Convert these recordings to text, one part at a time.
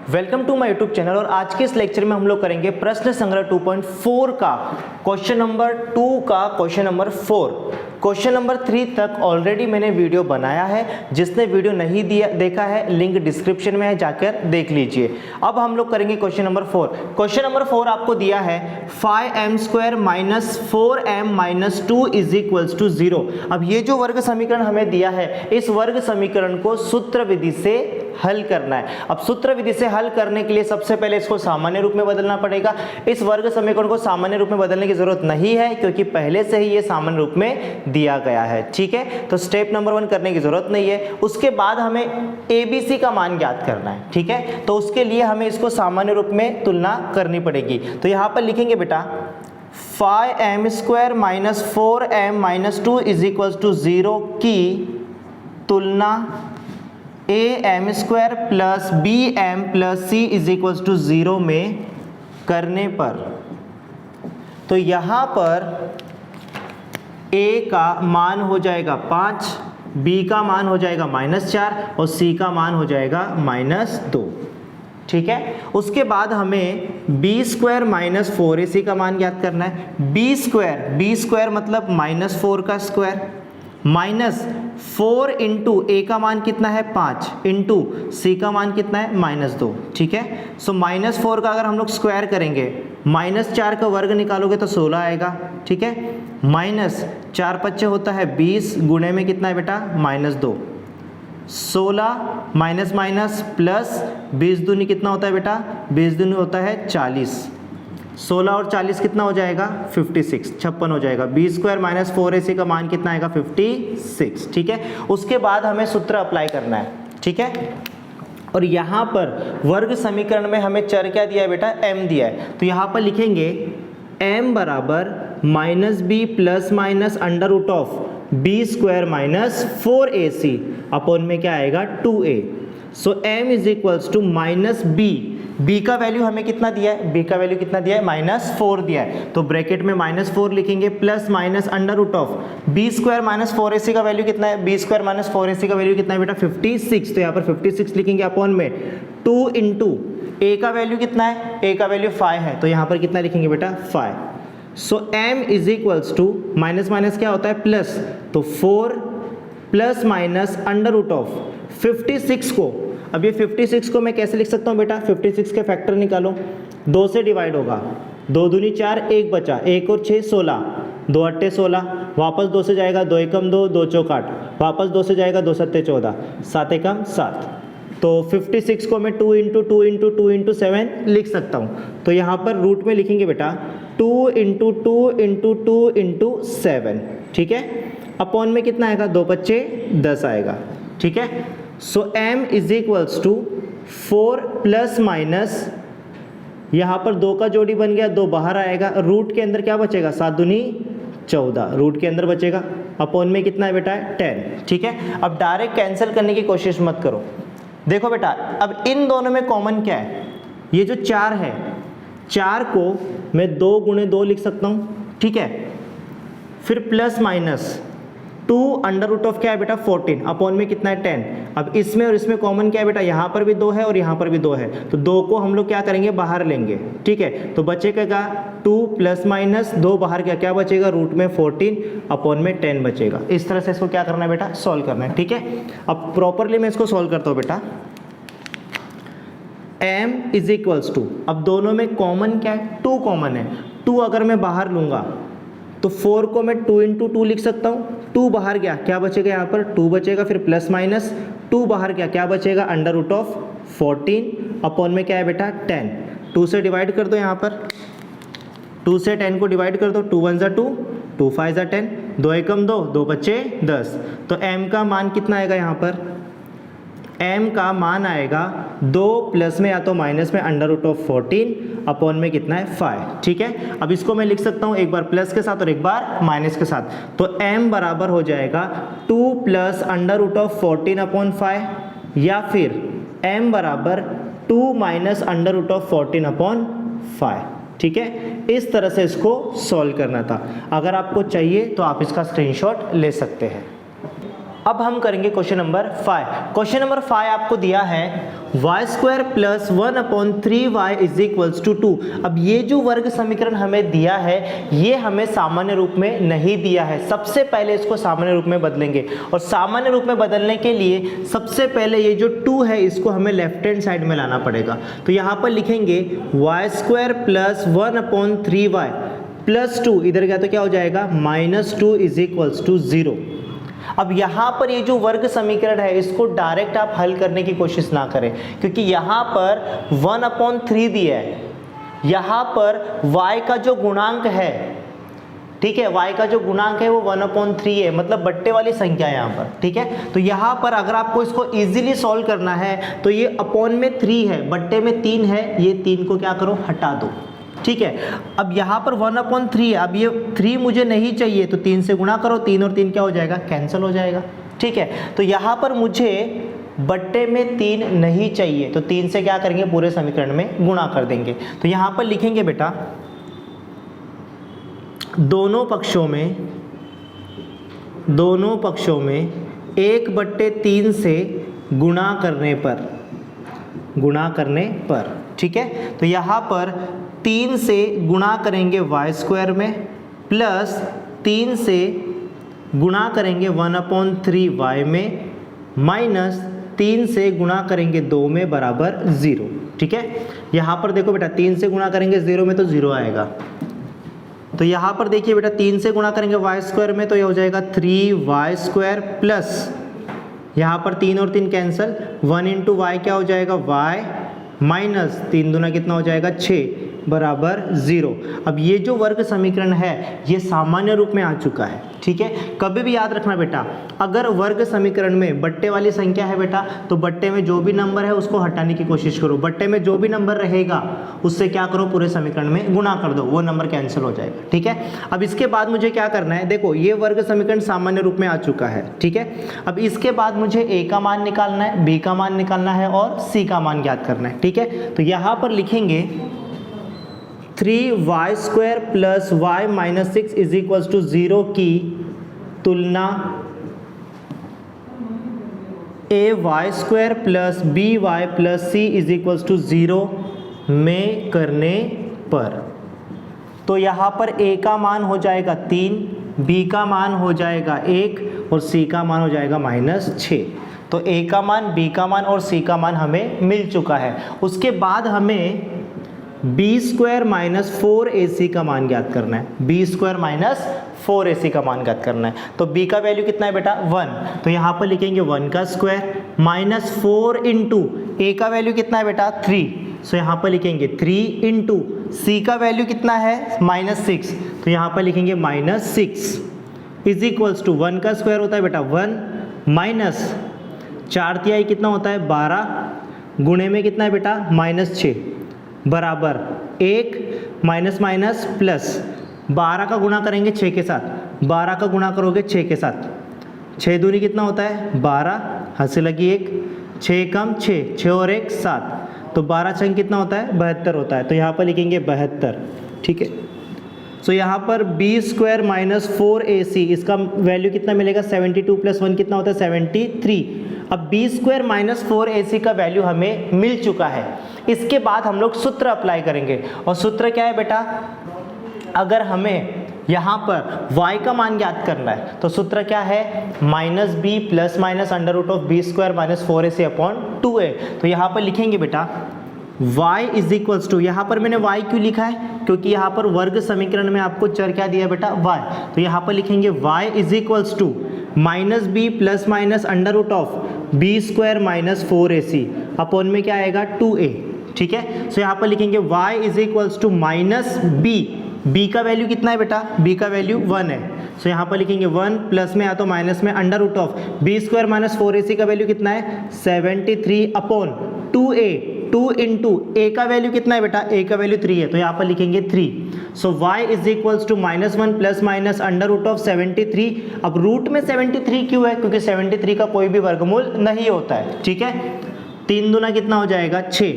Welcome to my YouTube channel. और आज के इस लेक्चर में हम लोग करेंगे प्रश्न संग्रह 2.4 का क्वेश्चन नंबर 2 का क्वेश्चन नंबर 4। क्वेश्चन नंबर 3 तक ऑलरेडी मैंने वीडियो बनाया है, जिसने वीडियो नहीं देखा है लिंक डिस्क्रिप्शन में है, जाकर देख लीजिए। अब हम लोग करेंगे क्वेश्चन नंबर 4। क्वेश्चन नंबर 4 आपको दिया है 5m² minus 4m minus 2 is equals to 0। अब ये जो वर्ग समीकरण हमें दिया है, इस वर्ग समीकरण को सूत्र विधि से हल करना है। अब सूत्र विधि से हल करने के लिए सबसे पहले इसको सामान्य रूप में बदलना पड़ेगा। इस वर्ग समीकरण को सामान्य रूप में बदलने की जरूरत नहीं है, क्योंकि पहले से ही ये सामान्य रूप में दिया गया है। ठीक है, तो स्टेप नंबर 1 करने की जरूरत नहीं है। उसके बाद हमें ABC का मान ज्ञात करना है। ठीक है, तो उसके लिए हमें इसको सामान्य रूप में तुलना करनी पड़ेगी। तो यहां पर लिखेंगे बेटा 5m² minus 4m minus 2 is equals to 0 की तुलना am² plus bm plus c is equals to 0 में करने पर, तो यहां पर a का मान हो जाएगा 5, b का मान हो जाएगा -4 और c का मान हो जाएगा -2। ठीक है, उसके बाद हमें b² माइनस 4ac का मान ज्ञात करना है। b² मतलब -4 का स्क्वायर माइनस 4 इंटू ए का मान कितना है 5 इंटू सी का मान कितना है -2। ठीक है, सो -4 का अगर हम लोग स्क्वायर करेंगे, -4 का वर्ग निकालोगे तो 16 आएगा। ठीक है, -4 × 5 होता है 20, गुणे में कितना है बेटा -2। 16 माइनस माइनस प्लस 20 दूनी कितना होता है बेटा, 20 दूनी होता है 40। 16 और 40 कितना हो जाएगा 56 हो जाएगा। b² माइनस 4ac का मान कितना आएगा 56। ठीक है, उसके बाद हमें सूत्र अप्लाई करना है। ठीक है, और यहाँ पर वर्ग समीकरण में हमें चर क्या दिया है बेटा, m दिया है। तो यहाँ पर लिखेंगे m बराबर -b plus minus √b² minus 4ac upon में क्या आएगा 2a। So m is equals to -b। b का वैल्यू हमें कितना दिया है, b का वैल्यू कितना दिया है -4 दिया है, तो ब्रैकेट में -4 लिखेंगे plus minus √b² minus 4ac का वैल्यू कितना है, b² माइनस 4ac का वैल्यू कितना है बेटा 56। तो यहाँ पर 56 लिखेंगे अपॉन में 2 इंटू a का वैल्यू कितना है, a का वैल्यू 5 है, तो यहाँ पर कितना लिखेंगे बेटा 5। So m is equals to minus minus क्या होता है प्लस, तो 4 प्लस माइनस √56 को, अब ये 56 को मैं कैसे लिख सकता हूँ बेटा, 56 के फैक्टर निकालो, 2 से डिवाइड होगा, 2 दूनी 4, 1 बचा, 1 और 6 16, 2 8 16, वापस 2 से जाएगा 2 एकम 2, 2 चौक 8, वापस 2 से जाएगा 2 7 14, 7 एकम 7। तो 56 को मैं 2 इंटू 2 इंटू 2 इंटू 7 लिख सकता हूँ। तो यहाँ पर रूट में लिखेंगे बेटा 2 इंटू 2 इंटू 2 इंटू 7। ठीक है, अपॉन में कितना आएगा, 2 बच्चे 10 आएगा। ठीक है, so m is equals to 4 plus minus, यहाँ पर 2 का जोड़ी बन गया, 2 बाहर आएगा, रूट के अंदर क्या बचेगा 7 दूनी 14, रूट के अंदर बचेगा, अपॉन में कितना है बेटा 10। ठीक है, अब डायरेक्ट कैंसिल करने की कोशिश मत करो। देखो बेटा, अब इन दोनों में कॉमन क्या है, ये जो 4 है, 4 को मैं 2 गुणे 2 लिख सकता हूँ। ठीक है, फिर plus minus 2 under root of क्या है बेटा 14 अपॉन में कितना है 10। अब इसमें और इसमें कॉमन क्या है बेटा, यहाँ पर भी 2 है और यहाँ पर भी 2 है, तो 2 को हम लोग क्या करेंगे बाहर लेंगे। ठीक है, तो बचेगा 2 प्लस माइनस 2 बाहर क्या बचेगा, रूट में 14 अपॉन में 10 बचेगा। इस तरह से इसको क्या करना है बेटा, सॉल्व करना है। ठीक है, अब प्रॉपरली मैं इसको सॉल्व करता हूँ बेटा। m इज इक्वल्स टू, अब दोनों में कॉमन क्या है, 2 कॉमन है, 2 अगर मैं बाहर लूँगा तो 4 को मैं 2 इंटू 2 लिख सकता हूँ, 2 बाहर गया, क्या बचेगा यहाँ पर 2 बचेगा, फिर प्लस माइनस 2 बाहर गया, क्या बचेगा अंडर रूट ऑफ 14 अपॉन में क्या है बेटा 10। 2 से डिवाइड कर दो, यहाँ पर 2 से 10 को डिवाइड कर दो, 2 1 ज़ा 2, 2 5 ज़ा 10, 2 एकम 2, 2 बच्चे 10। तो m का मान कितना आएगा, यहाँ पर m का मान आएगा 2 प्लस में या तो माइनस में अंडर रूट ऑफ 14 अपॉन में कितना है 5। ठीक है, अब इसको मैं लिख सकता हूँ एक बार प्लस के साथ और एक बार माइनस के साथ, तो m बराबर हो जाएगा 2 plus under root of 14 upon 5, या फिर m बराबर 2 minus under root of 14 upon 5। ठीक है, इस तरह से इसको सॉल्व करना था। अगर आपको चाहिए तो आप इसका स्क्रीनशॉट ले सकते हैं। अब हम करेंगे क्वेश्चन नंबर 5। क्वेश्चन नंबर 5 आपको दिया है y square plus 1/3y is equals to 2। अब ये जो वर्ग समीकरण हमें दिया है ये हमें सामान्य रूप में नहीं दिया है। सबसे पहले इसको सामान्य रूप में बदलेंगे, और सामान्य रूप में बदलने के लिए सबसे पहले ये जो 2 है इसको हमें लेफ्ट हैंड साइड में लाना पड़ेगा। तो यहाँ पर लिखेंगे Y square plus 1/3y plus 2, इधर गया तो क्या हो जाएगा -2 इज इक्वल्स टू 0। अब यहाँ पर ये जो वर्ग समीकरण है इसको डायरेक्ट आप हल करने की कोशिश ना करें, क्योंकि यहाँ पर 1/3 दिया है, यहाँ पर y का जो गुणांक है, ठीक है, y का जो गुणांक है वो 1/3 है, मतलब बट्टे वाली संख्या है यहाँ पर, ठीक है। तो यहाँ पर अगर आपको इसको इजीली सॉल्व करना है तो ये अपॉन में 3 है, बट्टे में 3 है, ये 3 को क्या करो हटा दो, ठीक है। अब यहाँ पर 1/3 है, अब ये 3 मुझे नहीं चाहिए तो 3 से गुणा करो, 3 और 3 क्या हो जाएगा कैंसिल हो जाएगा, ठीक है। तो यहाँ पर मुझे बट्टे में 3 नहीं चाहिए तो 3 से क्या करेंगे पूरे समीकरण में गुणा कर देंगे। तो यहाँ पर लिखेंगे बेटा दोनों पक्षों में 1/3 से गुणा करने पर, ठीक है। तो यहाँ पर 3 से गुणा करेंगे वाई स्क्वायर में, प्लस 3 से गुणा करेंगे 1/3y में, माइनस 3 से गुणा करेंगे 2 में बराबर 0, ठीक है। यहाँ पर देखो बेटा 3 से गुणा करेंगे 0 में तो 0 आएगा। तो यहाँ पर देखिए बेटा 3 से गुणा करेंगे वाई स्क्वायर में तो ये हो जाएगा 3y स्क्वायर, प्लस यहाँ पर 3 और 3 कैंसिल, 1 इंटू वाई क्या हो जाएगा y, माइनस 3 दूना कितना हो जाएगा 6 बराबर 0। अब ये जो वर्ग समीकरण है ये सामान्य रूप में आ चुका है, ठीक है। कभी भी याद रखना बेटा, अगर वर्ग समीकरण में बट्टे वाली संख्या है बेटा तो बट्टे में जो भी नंबर है उसको हटाने की कोशिश करो, बट्टे में जो भी नंबर रहेगा उससे क्या करो पूरे समीकरण में गुणा कर दो, वो नंबर कैंसिल हो जाएगा, ठीक है। अब इसके बाद मुझे क्या करना है, देखो ये वर्ग समीकरण सामान्य रूप में आ चुका है, ठीक है। अब इसके बाद मुझे a का मान निकालना है, b का मान निकालना है और c का मान ज्ञात करना है, ठीक है। तो यहाँ पर लिखेंगे 3y square plus y minus 6 is equals to 0 की तुलना ay square plus by plus c is equals to 0 में करने पर। तो यहाँ पर a का मान हो जाएगा 3, b का मान हो जाएगा 1 और c का मान हो जाएगा -6। तो a का मान, b का मान और c का मान हमें मिल चुका है। उसके बाद हमें b स्क्वायर माइनस 4ac का मान ज्ञात करना है, b स्क्वायर माइनस 4ac का मान ज्ञात करना है। तो b का वैल्यू कितना है बेटा 1, तो यहाँ पर लिखेंगे 1 का स्क्वायर माइनस 4 इंटू a का वैल्यू कितना है बेटा 3, सो यहाँ पर लिखेंगे 3 इंटू c का वैल्यू कितना है -6, तो यहाँ पर लिखेंगे -6 इज इक्वल्स टू 1 का स्क्वायर होता है बेटा 1 माइनस 4 कितना होता है 12, गुणे में कितना है बेटा -6 बराबर 1 माइनस माइनस प्लस 12 का गुणा करेंगे 6 के साथ, 12 का गुणा करोगे 6 के साथ, 6 दूनी कितना होता है 12, हंसी लगी 1, 6 कम 6 और 1 7, तो 12 छंग कितना होता है 72 होता है। तो यहाँ पर लिखेंगे 72, ठीक है। सो यहाँ पर b स्क्वायर माइनस 4ac इसका वैल्यू कितना मिलेगा 72 प्लस 1 कितना होता है 73। अब b स्क्वायर माइनस 4ac का वैल्यू हमें मिल चुका है। इसके बाद हम लोग सूत्र अप्लाई करेंगे, और सूत्र क्या है बेटा, अगर हमें यहाँ पर y का मान ज्ञात करना है तो सूत्र क्या है -b plus minus under root of b square minus 4ac upon 2a। तो यहाँ पर लिखेंगे बेटा y इज इक्वल्स टू, यहाँ पर मैंने y क्यों लिखा है क्योंकि यहाँ पर वर्ग समीकरण में आपको चर क्या दिया बेटा y, तो यहाँ पर लिखेंगे y is equals to -b plus minus under root of b square minus 4ac upon में क्या आएगा 2a, ठीक है। सो यहाँ पर लिखेंगे y is equals to -b का वैल्यू कितना है बेटा, b का वैल्यू 1 है, सो यहाँ पर लिखेंगे 1 प्लस में या तो माइनस में under root of b square minus 4ac का वैल्यू कितना है 73 अपॉन 2a, 2 इंटू a का वैल्यू कितना है बेटा, a का वैल्यू 3 है, तो यहाँ पर लिखेंगे 3। So y is equals to -1 plus minus under root of 73। अब रूट में 73 क्यों है, क्योंकि 73 का कोई भी वर्गमूल नहीं होता है, ठीक है। 3 दूना कितना हो जाएगा 6,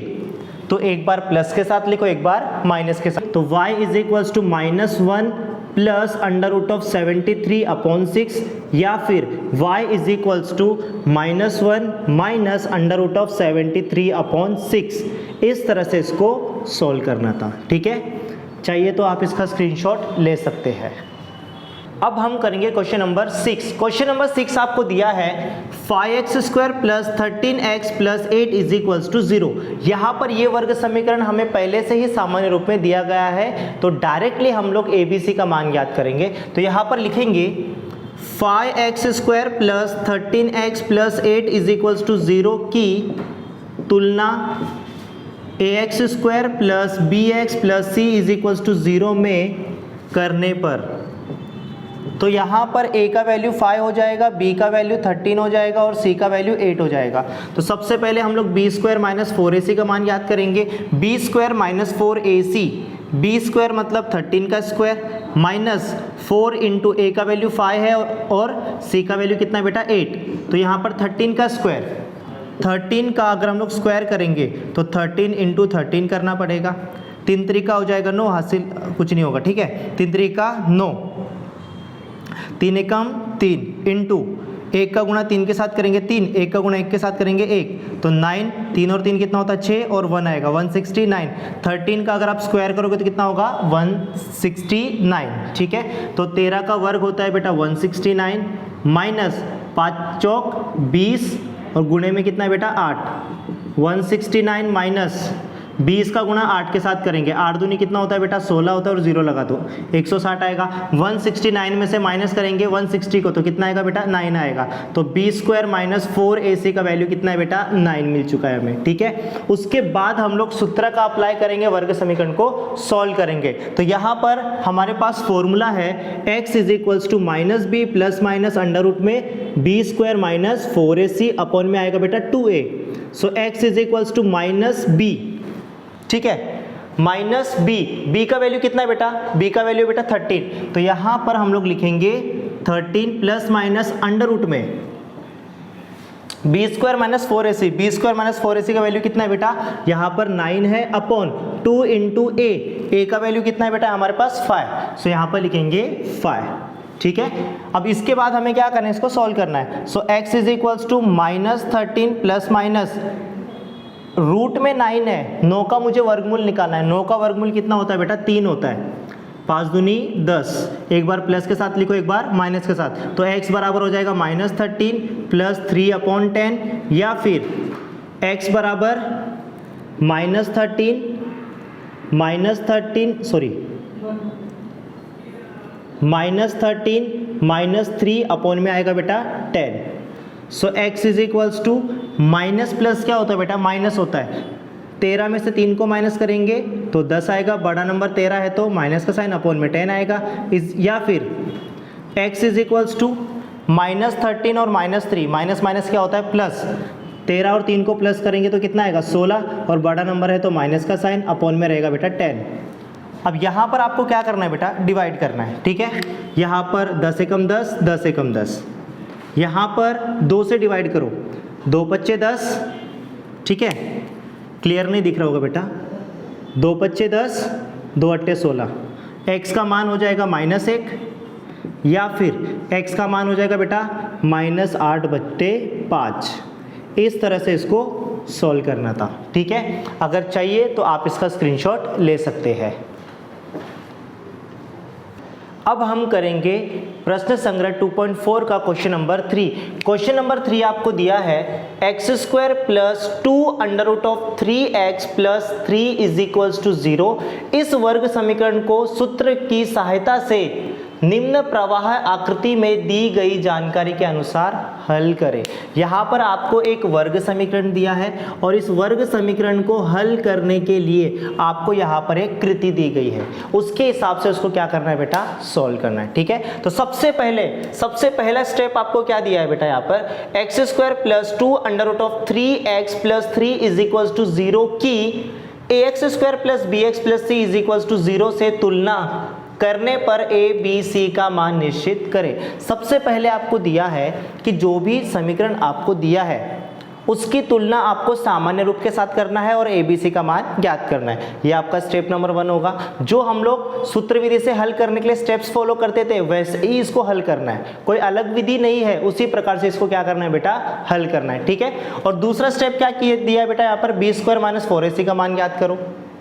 तो एक बार प्लस के साथ लिखो एक बार माइनस के साथ, तो y is equals to -1 plus under root of 73/6 या फिर y is equals to -1 minus under root of 73/6। इस तरह से इसको सॉल्व करना था। ठीक है, चाहिए तो आप इसका स्क्रीनशॉट ले सकते हैं। अब हम करेंगे क्वेश्चन नंबर 6। क्वेश्चन नंबर 6 आपको दिया है 5x² plus 13x plus 8 is equals to 0। यहाँ पर ये वर्ग समीकरण हमें पहले से ही सामान्य रूप में दिया गया है, तो डायरेक्टली हम लोग ABC का मान ज्ञात करेंगे। तो यहाँ पर लिखेंगे 5x² plus 13x plus 8 is equals to 0 की तुलना ax² plus bx plus c is equals to 0 में करने पर, तो यहाँ पर a का वैल्यू 5 हो जाएगा, b का वैल्यू 13 हो जाएगा और c का वैल्यू 8 हो जाएगा। तो सबसे पहले हम लोग b² माइनस 4ac का मान याद करेंगे। b² माइनस 4ac, b² मतलब 13 का स्क्वायर माइनस 4 इंटू a का वैल्यू 5 है और c का वैल्यू कितना बेटा 8। तो यहाँ पर 13 का स्क्वायर, 13 का अगर हम लोग स्क्वायर करेंगे तो 13 इंटू 13 करना पड़ेगा। 3 3 का हो जाएगा 9, हासिल कुछ नहीं होगा। ठीक है, 3 3 का 9, 3 एकम 3 इंटू 1 का गुणा 3 के साथ करेंगे 3, 1 का गुणा 1 के साथ करेंगे 1, तो 9, 3 और 3 कितना होता है 6 और 1 आएगा 169। 13 का अगर आप स्क्वायर करोगे तो कितना होगा 169। ठीक है, तो 13 का वर्ग होता है बेटा 169 माइनस 5 चौक 20 और गुणे में कितना है बेटा 8। 169 माइनस 20 का गुणा 8 के साथ करेंगे, 8 दूनी कितना होता है बेटा 16 होता है और 0 लगा दो 160 आएगा। 169 में से माइनस करेंगे 160 को तो कितना आएगा बेटा 9 आएगा। तो b² माइनस 4ac का वैल्यू कितना है बेटा 9 मिल चुका है हमें। ठीक है, उसके बाद हम लोग सूत्र का अप्लाई करेंगे, वर्ग समीकरण को सॉल्व करेंगे। तो यहाँ पर हमारे पास फॉर्मूला है x is equals to minus b plus minus under root में b² माइनस 4ac अपॉन में आएगा बेटा 2a। So x is equals to minus b. ठीक है, माइनस b का वैल्यू कितना है बेटा, b का वैल्यू बेटा 13। तो यहां पर हम लोग लिखेंगे 13 प्लस माइनस अंडर रूट में b² minus 4ac, b² minus 4ac का वैल्यू कितना है बेटा यहां पर 9 है अपॉन 2 इंटू a का वैल्यू कितना है बेटा हमारे पास 5। सो यहां पर लिखेंगे 5। ठीक है, अब इसके बाद हमें क्या करना है, इसको सॉल्व करना है। So x is equals to minus 13 plus minus root में 9 है, 9 का मुझे वर्गमूल निकालना है। 9 का वर्गमूल कितना होता है बेटा 3 होता है, 5 दूनी 10, एक बार प्लस के साथ लिखो एक बार माइनस के साथ, तो x बराबर हो जाएगा -13 प्लस 3/10 या फिर x बराबर -13 माइनस 3 अपॉन में आएगा बेटा 10। So x is equals to minus plus क्या होता है बेटा माइनस होता है, 13 में से 3 को माइनस करेंगे तो 10 आएगा, बड़ा नंबर 13 है तो माइनस का साइन अपॉन में 10 आएगा। या फिर x इज इक्वल्स टू -13 और -3, माइनस माइनस क्या होता है प्लस, 13 और 3 को प्लस करेंगे तो कितना आएगा 16 और बड़ा नंबर है तो माइनस का साइन अपॉन में रहेगा बेटा 10। अब यहाँ पर आपको क्या करना है बेटा डिवाइड करना है। ठीक है, यहाँ पर 10 एकम 10, 10 एकम 10, यहाँ पर 2 से डिवाइड करो, 2 पच्चे 10। ठीक है, क्लियर नहीं दिख रहा होगा बेटा, 2 पच्चे 10, 2 अट्टे 16, x का मान हो जाएगा -1 या फिर x का मान हो जाएगा बेटा -8/5। इस तरह से इसको सॉल्व करना था। ठीक है, अगर चाहिए तो आप इसका स्क्रीनशॉट ले सकते हैं। अब हम करेंगे प्रश्न संग्रह 2.4 का क्वेश्चन नंबर 3। क्वेश्चन नंबर 3 आपको दिया है x² plus 2 under root of 3x plus 3 is equals to 0। इस वर्ग समीकरण को सूत्र की सहायता से निम्न प्रवाह आकृति में दी गई जानकारी के अनुसार हल करें। यहाँ पर आपको एक वर्ग समीकरण दिया है और इस वर्ग समीकरण को हल करने के लिए आपको यहाँ पर एक कृति दी गई है, उसके हिसाब से उसको क्या करना है बेटा सॉल्व करना है। ठीक है, तो सबसे पहला स्टेप आपको क्या दिया है बेटा यहाँ पर x² plus 2 under root of 3x plus 3 is equals to 0 की ax² plus bx plus c is equals to 0 से तुलना करने पर a b c का मान निश्चित करें। सबसे पहले आपको दिया है कि जो भी समीकरण आपको दिया है उसकी तुलना आपको सामान्य रूप के साथ करना है और ABC का मान ज्ञात करना है। ये आपका स्टेप नंबर 1 होगा। जो हम लोग सूत्र विधि से हल करने के लिए स्टेप्स फॉलो करते थे वैसे ही इसको हल करना है, कोई अलग विधि नहीं है, उसी प्रकार से इसको क्या करना है बेटा, हल करना है। ठीक है, और दूसरा स्टेप क्या दिया है बेटा, यहाँ पर b² - 4ac का मान ज्ञात करो।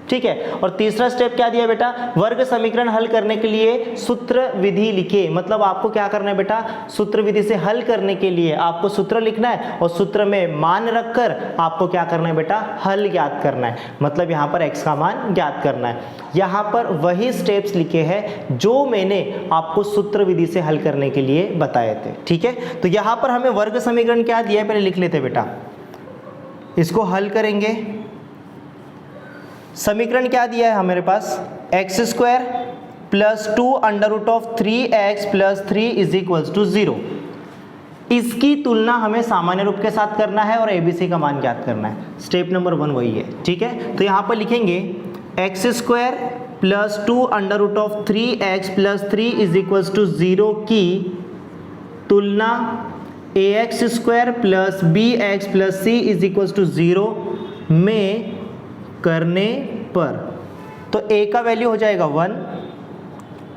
ठीक है, और तीसरा स्टेप क्या दिया बेटा, वर्ग समीकरण हल करने के लिए सूत्र विधि लिखे। मतलब आपको क्या करना है बेटा, सूत्र विधि से हल करने के लिए आपको सूत्र लिखना है और सूत्र में मान रखकर आपको क्या करना है बेटा, हल ज्ञात करना है। मतलब यहाँ पर x का मान ज्ञात करना है। यहाँ पर वही स्टेप्स लिखे हैं जो मैंने आपको सूत्र विधि से हल करने के लिए बताए थे। ठीक है, तो यहाँ पर हमें वर्ग समीकरण क्या दिया है पहले लिख लेते बेटा, इसको हल करेंगे। समीकरण क्या दिया है हमारे पास, x² + 2 √ 3x + 3 = 0। इसकी तुलना हमें सामान्य रूप के साथ करना है और ABC का मान ज्ञात करना है। स्टेप नंबर 1 वही है। ठीक है, तो यहाँ पर लिखेंगे x² + 2 √ 3x + 3 = 0 की तुलना ax² + bx + c = 0 में करने पर, तो a का वैल्यू हो जाएगा 1,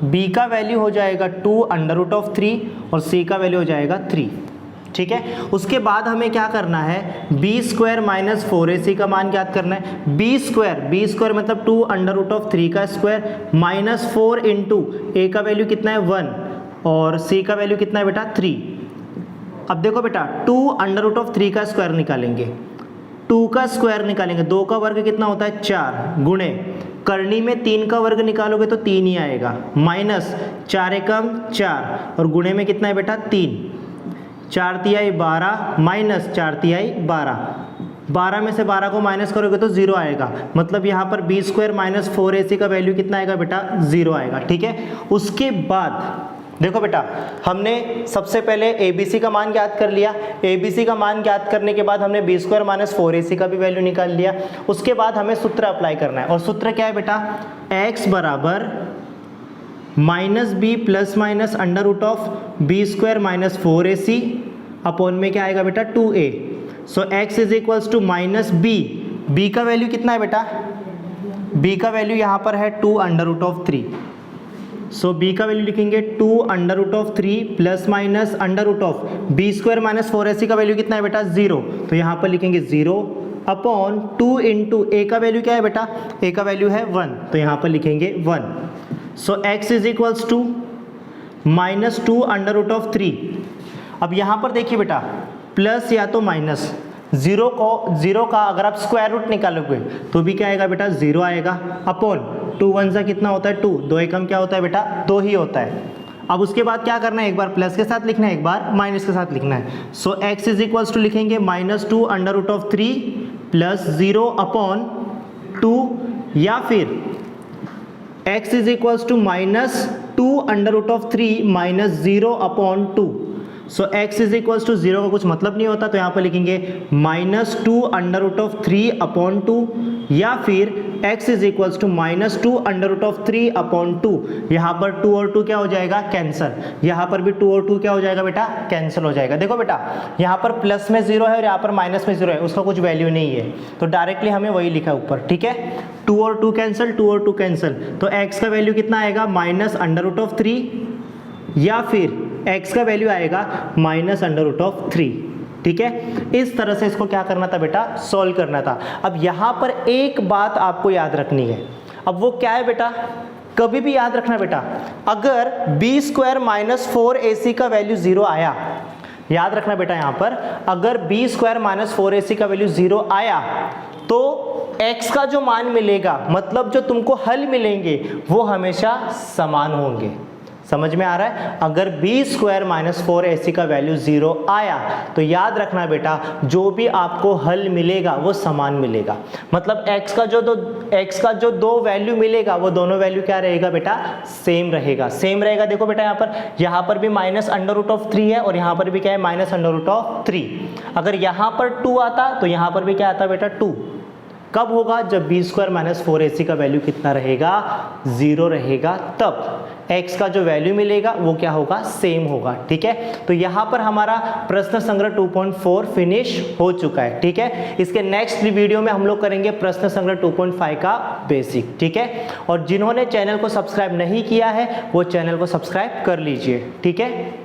b का वैल्यू हो जाएगा 2 √ 3 और c का वैल्यू हो जाएगा 3। ठीक है, उसके बाद हमें क्या करना है, b² - 4ac का मान ज्ञात करना है। b² मतलब 2 √ 3 का स्क्वायर -4 इंटू a का वैल्यू कितना है 1 और c का वैल्यू कितना है बेटा 3। अब देखो बेटा 2 √ 3 का स्क्वायर निकालेंगे, 2 का स्क्वायर निकालेंगे, 2 का वर्ग कितना होता है 4 गुणे करनी में 3 का वर्ग निकालोगे तो 3 ही आएगा, माइनस 4 एकम 4 और गुणे में कितना है बेटा 3, 4 तिहाई 12 माइनस 4 तिहाई 12, 12 में से 12 को माइनस करोगे तो 0 आएगा। मतलब यहाँ पर b² - 4ac का वैल्यू कितना आएगा बेटा 0 आएगा। ठीक है, उसके बाद देखो बेटा हमने सबसे पहले ABC का मान ज्ञात कर लिया। ABC का मान ज्ञात करने के बाद हमने b² - 4ac का भी वैल्यू निकाल लिया। उसके बाद हमें सूत्र अप्लाई करना है और सूत्र क्या है बेटा, x = -b ± √b² - 4ac upon में क्या आएगा बेटा 2a। So x = -b, b का वैल्यू कितना है बेटा, b का वैल्यू यहाँ पर है 2 √ 3। सो b का वैल्यू लिखेंगे 2 √ 3 ± b² - 4ac का वैल्यू कितना है बेटा 0, तो यहाँ पर लिखेंगे 0 अपॉन 2 इंटू a का वैल्यू क्या है बेटा, a का वैल्यू है 1, तो यहाँ पर लिखेंगे 1। सो x = -2 √ 3। अब यहाँ पर देखिए बेटा प्लस या तो माइनस, 0 का अगर आप स्क्वायर रूट निकालोगे तो भी क्या आएगा बेटा 0 आएगा, अपॉन 2 1 सा कितना होता है 2, 2 एकम क्या होता है बेटा 2 ही होता है। अब उसके बाद क्या करना है, एक बार प्लस के साथ लिखना है, एक बार माइनस के साथ लिखना है। सो x = लिखेंगे -2 √ 3 + 0 अपॉन 2 या फिर x = -2 √ 3 - 0 अपॉन 2। सो x = 0 का कुछ मतलब नहीं होता, तो यहाँ पर लिखेंगे -2 √ 3 अपॉन 2 या फिर x = -2 √ 3 अपॉन 2। यहाँ पर 2 और 2 क्या हो जाएगा कैंसिल, यहाँ पर भी 2 और 2 क्या हो जाएगा बेटा कैंसिल हो जाएगा। देखो बेटा यहाँ पर प्लस में 0 है और यहाँ पर माइनस में 0 है, उसका कुछ वैल्यू नहीं है, तो डायरेक्टली हमें वही लिखा है ऊपर। ठीक है, 2 और 2 कैंसिल, 2 और 2 कैंसिल, तो x का वैल्यू कितना आएगा -√3 या फिर x का वैल्यू आएगा -√3। ठीक है, इस तरह से इसको क्या करना था बेटा, सॉल्व करना था। अब यहाँ पर एक बात आपको याद रखनी है, अब वो क्या है बेटा, कभी भी याद रखना बेटा, अगर b² - 4ac का वैल्यू 0 आया, याद रखना बेटा यहाँ पर अगर b² - 4ac का वैल्यू 0 आया तो x का जो मान मिलेगा, मतलब जो तुमको हल मिलेंगे वो हमेशा समान होंगे। समझ में आ रहा है, अगर b² - 4ac का वैल्यू 0 आया तो याद रखना बेटा जो भी आपको हल मिलेगा वो समान मिलेगा। मतलब x का जो दो वैल्यू मिलेगा वो दोनों वैल्यू क्या रहेगा बेटा, सेम रहेगा, सेम रहेगा। देखो बेटा यहाँ पर भी -√3 है और यहाँ पर भी क्या है -√3। अगर यहाँ पर 2 आता तो यहाँ पर भी क्या आता बेटा 2। कब होगा? जब बी स्क्वायर माइनस 4ac का वैल्यू कितना रहेगा? 0 रहेगा, तब x का जो वैल्यू मिलेगा वो क्या होगा? सेम होगा। ठीक है, तो यहाँ पर हमारा प्रश्न संग्रह 2.4 फिनिश हो चुका है। ठीक है, इसके नेक्स्ट वीडियो में हम लोग करेंगे प्रश्न संग्रह 2.5 का बेसिक। ठीक है, और जिन्होंने चैनल को सब्सक्राइब नहीं किया है वो चैनल को सब्सक्राइब कर लीजिए। ठीक है।